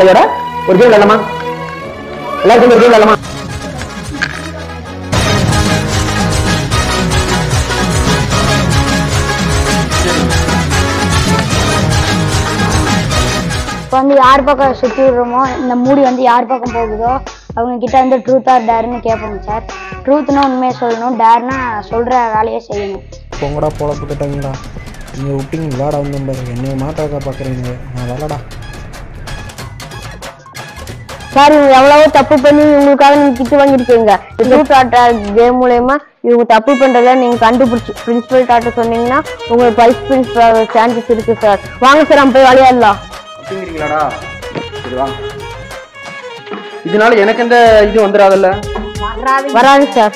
கையோட ஒரு கேம் விளையாடலாமா? எல்லாருக்கும் ஒரு கேம் விளையாடலாமா? இப்போ வந்து யார் பக்கம் சுற்றி விடுறோமோ இந்த மூடி வந்து யார் பக்கம் போகுதோ அவங்க கிட்ட வந்து ட்ரூத் ஆர் டேர்னு கேட்போங்க சார். ட்ரூத்னா உண்மையை சொல்லணும், டேர்னா சொல்கிற வேலையை செய்யணும். பொங்கடா போலப்பட்டுட்டாங்களா? நீங்கள் விட்டிங்க விளாட வந்தேன் பாரு, என்னை மாட்டாக்கா பார்க்குறீங்க. நான் விளாடா சார். இவங்க எவ்வளவோ தப்பு பண்ணி இவங்களுக்காக நீங்கள் திட்டு வாங்கியிருக்கீங்க. ட்ரூத் ஆர் டேர் கேம் மூலயமா இவங்க தப்பு பண்ணுறத நீங்கள் கண்டுபிடிச்சி பிரின்சிபல் டாக்டர் சொன்னீங்கன்னா உங்களுக்கு வைஸ் பிரின்சிபல் சான்சஸ் இருக்குது சார். வாங்க சார் நம்ம போய் விளையாடலாம். அப்படிங்கிறீங்களாடா? சரி வாங்க. இதனால எனக்கு எந்த இது வந்துடாதல்ல? வராது சார்.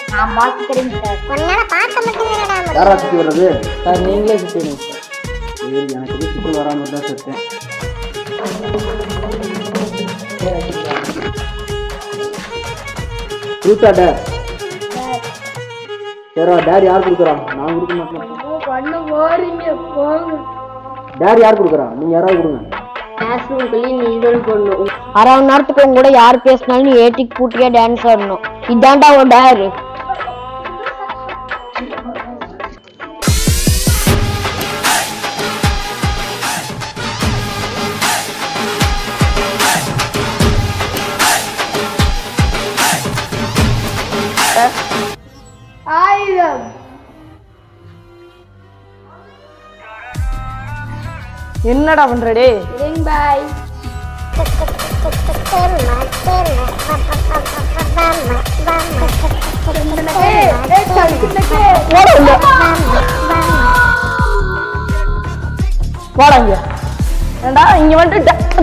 யாரா சுற்றி வர்றது? சார் நீங்களே சுற்றி விடுங்க சார். சரி எனக்கு எது சிக்கல் வராமல் தான் சுற்றேன். Truth or dare? சரி டேர் யார் கொடுக்குறா? நான் கொடுக்க மாட்டேன். டேர் யார் கொடுக்குறா? நீங்கள் யாராவது கொடுங்க. அரை மணி நேரத்துக்கு உங்க கூட யார் பேசினாலும் நீ ஏட்டிக்கு கூட்டியா டான்ஸ் ஆடணும். இதாண்டா உன் டேரு. என்னடா பண்றடே? பாய். போடாங்க ஏண்டா இங்க வந்து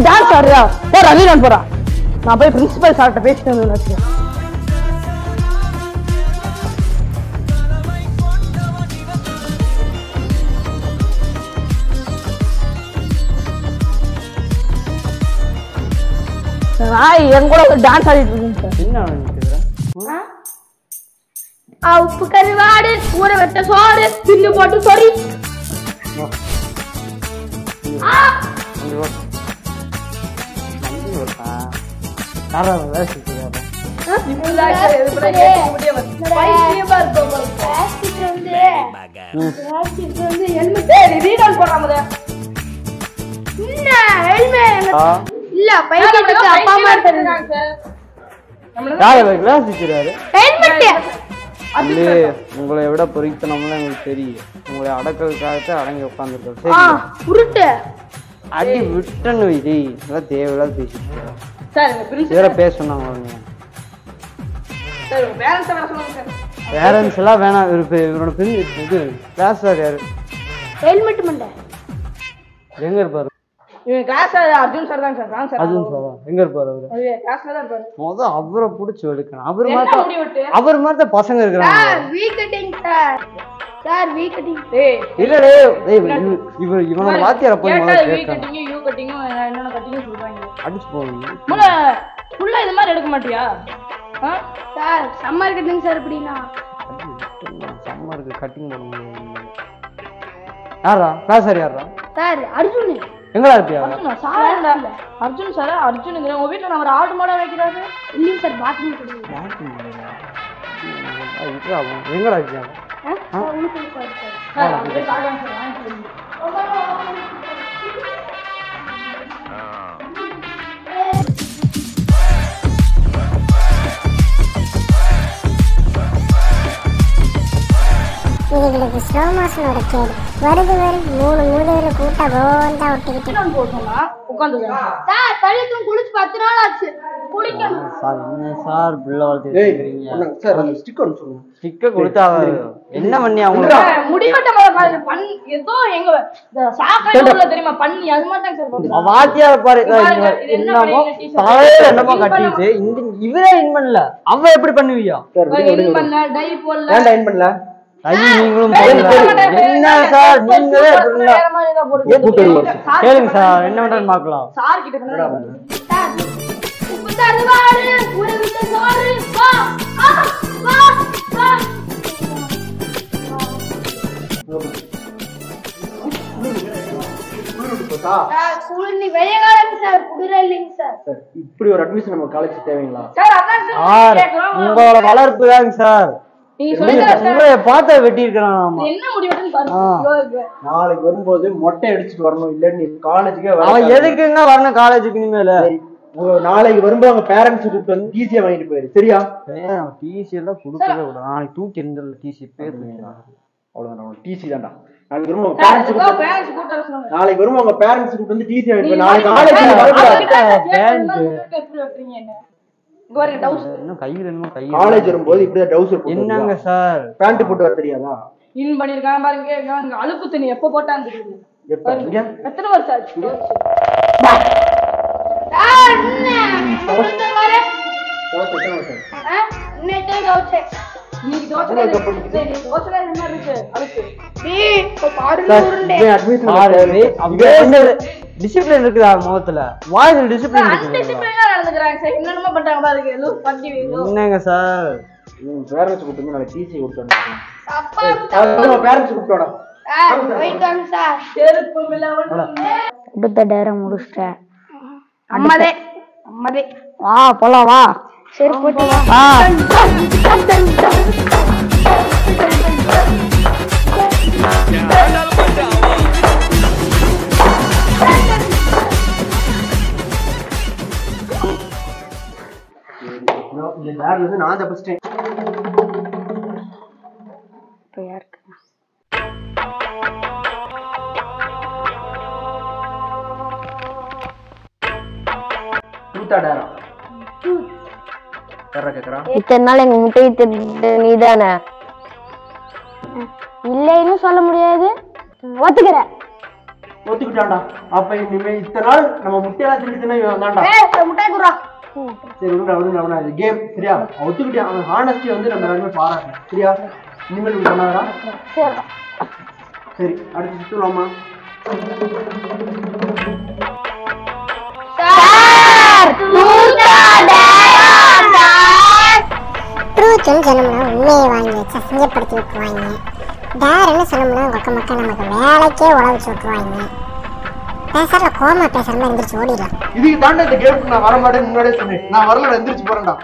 டான்ஸ் ஆடுறியா? போறா நீ நான் போறா. நான் போய் பிரின்சிபல் சார்ட்ட பேசிட்டு வந்து என் கூட டான்ஸ் ஆடிட்டு இருக்கேன். உப்பு கருவாடு ஊற வெட்ட சோறு தின்னு போட்டு சொறி. இல்ல பையனுக்கு அப்பா அம்மா இருக்காங்க. உங்களை விட பொறித்தனம்லாம் எங்களுக்கு தெரியும். உங்களை அடக்கிறதுக்காகத்தான் அடங்கி உட்காந்துருக்கோம். அடி விட்டன்னு வைதி இதெல்லாம் தேவையில்லாத பேசிட்டு வேற பேச சொன்னாங்க. பேரண்ட்ஸ் எல்லாம் வேணாம். இவரோட இது கிளாஸ் சார் யாரு? ஹெல்மெட் மண்டை எங்க இருப்பாரு? இவன் கிளாஸ் அர்ஜுன் சார் தான் சார். அர்ஜுன் சாரா? எங்க இருப்பாரு அவரு? கிளாஸ்ல தான் இருப்பாரு. மொத அவரை புடிச்சு எடுக்கணும். அவர் மாதிரி பசங்க இருக்கிறாங்க. இல்லடே இவனோட வாத்தியார போய் அடிச்சு போவீங்க. இது மாதிரி எடுக்க மாட்டியா சார்? Summer cutting sir. எப்படின்னா சம்மருக்கு கட்டிங் பண்ண முடியாது. யாரா கிளாஸ் சார்? யாரா சார்? அர்ஜுன். எங்களா இருப்பியா? அர்ஜுன் சார். அர்ஜுன் உங்க வீட்டுல நான் ஒரு ஆடு மாடா வைக்கிறாரு. இல்லைங்க சார், பாத்ரூம் கிடையாது. எங்கடா இருக்கியா? இதுகளுக்கு ஸ்லோ மோஷனோட கேடு வருது. 3 மூலையில கூட்ட ரோந்தா ஒட்டிக்கிட்டு போட்டோம்னா உட்காந்து சார் பள்ளிக்கும் குளிச்சு 10 நாள் ஆச்சு. குளிக்கணும் சார். என்ன சார் பிள்ளை வளர்த்துறீங்க சார்? அந்த ஸ்டிக்கர் சொல்லுங்க. ஸ்டிக்கர் கொடுத்தா என்ன பண்ணி அவங்க முடிவட்ட ஏதோ எங்க சாக்காயில தெரியுமா பண்ணி அது மாதிரி சார். வாத்தியார பாரு என்னமோ தலையில என்னமோ கட்டிட்டு இவரே இன் பண்ணல. அவ எப்படி பண்ணுவியா? இன் பண்ணல டை போடல. ஏன்டா இன் பண்ணல? நீங்களும் என்ன சார்? நீங்களே கேளுங்க சார், என்ன பண்றது பார்க்கலாம். சார் கிட்ட இருக்கா? சார் குளிர்ந்து வெயில் காலம் சார், குளிர இல்லைங்க சார். சார் இப்படி ஒரு அட்மிஷன் நம்ம காலேஜ் தேவைங்களா? சார் அதான் சார் உங்களோட வளர்ப்பு தாங்க சார். நீங்க சொல்லுங்க சார். உங்களை பார்த்த வெட்டி இருக்கிறான். என்ன முடிவுன்னு பாருங்க. நாளைக்கு வரும்போது மொட்டை அடிச்சுட்டு வரணும், இல்ல நீ காலேஜுக்கே அவன் எதுக்குங்க வரணும் காலேஜுக்கு இனிமேல? நாளைக்கு வரும்போது அவங்க பேரண்ட்ஸ் கூப்பிட்டு வந்து டிசியை வாங்கிட்டு போயிரு, சரியா? டிசி எல்லாம் கொடுக்கவே கூடாது. நாளைக்கு தூக்கி எரிஞ்சல டிசி பேர் அவ்வளவுதான், டிசி தான்டா. நாளைக்கு வரும்போது உங்க பேரண்ட்ஸ் கூப்பிட்டு நாளைக்கு வரும்போது உங்க பேரண்ட்ஸ் கூப்பிட்டு வந்து டிசி வாங்கிட்டு போய் நாளைக்கு காலேஜ் காலேஜ் வரும்போது இப்படிதான் டவுசர் என்னங்க சார் பேண்ட் போட்டு வர தெரியாதா? இன் பண்ணிருக்காங்க பாருங்க. அழுப்பு தண்ணி எப்ப போட்டான்னு தெரியுது. எத்தனை வருஷம் ஆச்சு? டிசிப்ளின் இருக்குதா முகத்துல? வாய்ஸ் டிசிப்ளின் என்னங்க சார்? பேரண்ட்ஸ் கூப்பிட்டு நாளைக்கு டிசி கொடுத்தோம். பேரண்ட்ஸ் கூப்பிட்டோட முடிச்சிட்டேன். அம்மாதே அம்மாதே வா போலாம் வா. சரி போட்டு வா. இந்த பேர்ல இருந்து நான் தப்பிச்சிட்டேன். இப்போ யாருக்கு இத்தனை நாள் எங்க முட்டையை திட்டு நீதானே? இல்லைன்னு சொல்ல முடியாது. ஒத்துக்கிறேன். ஒத்துக்கிட்டான்டா. அப்ப இனிமே இத்தனை நாள் நம்ம முட்டையெல்லாம் திருடுதுன்னா இவன் தான்டா. முட்டாய் குடுறா. சரி விடுறா இது கேம், சரியா? ஒத்துக்கிட்டே அவன் ஹானஸ்டி வந்து நம்ம எல்லாருமே பாராட்டணும், சரியா? இனிமேல் இப்படி பண்ணாதா? சரி அடுத்து சுற்றுலாமா? ட்ரூத்னு சொன்னோம்னா உண்மையை வாங்கி வச்சு அசிங்கப்படுத்தி விட்டுருவாங்க. டேர்ன்னு சொன்னோம்னா உங்க மக்கள் நமக்கு வேலைக்கே உழவிச்சு விட்டுருவாங்க. பேசுற கோமா பேசுற மாதிரி எந்திரிச்சு ஓடிடலாம். இதுக்கு தாண்டி இந்த கேமுக்கு நான் வர மாட்டேன்னு முன்னாடியே சொன்னேன். நான் வரல, எந்திரிச்சு போறேன்டா.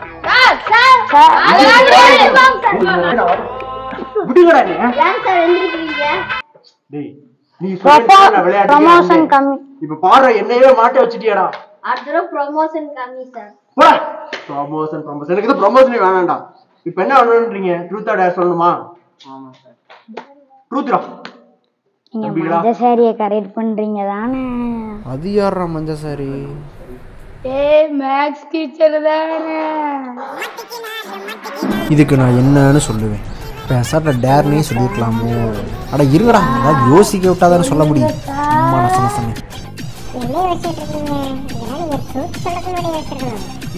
விடுங்கடா நீ. ஏன் சார் எந்திரிக்கிறீங்க? டேய் நீ சொல்ற விளையாட்டு ப்ரமோஷன் கம்மி. இப்ப பாரு என்னையே மாட்ட வச்சிட்டியாடா. அடுத்த ப்ரமோஷன் கம்மி சார். போடா. ப்ரமோஷன் எனக்கு இது ப்ரமோஷனே வேணாம்டா. இப்போ என்ன பண்ணணும்ன்றீங்க? ட்ரூத் ஆர் டேர் சொல்லணுமா? ஆமா சார். ட்ரூத்ரா. நீங்க மஞ்ச சாரியை கரெக்ட் பண்றீங்க தானே? அது யாரா மஞ்ச சாரி? ஏய் மேக்ஸ் டீச்சர் தானே. இதுக்கு நான் என்னன்னு சொல்லுவேன்? பேசாட்ட டேர்னே சொல்லிருக்கலாமோ? அட இருங்கடா, ஏதாவது யோசிக்க விட்டாதானே சொல்ல முடியும். அம்மா நான் சொன்னேன்.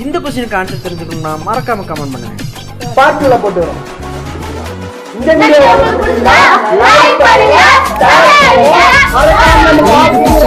இந்த கொஸ்டினுக்கு ஆன்சர் தெரிஞ்சுக்கணும்னா மறக்காம கமெண்ட் பண்ணுங்க. பார்ட்ல போட்டு வரோம். இந்த வீடியோ லைக் பண்ணுங்க, ஷேர் பண்ணுங்க, மறக்காம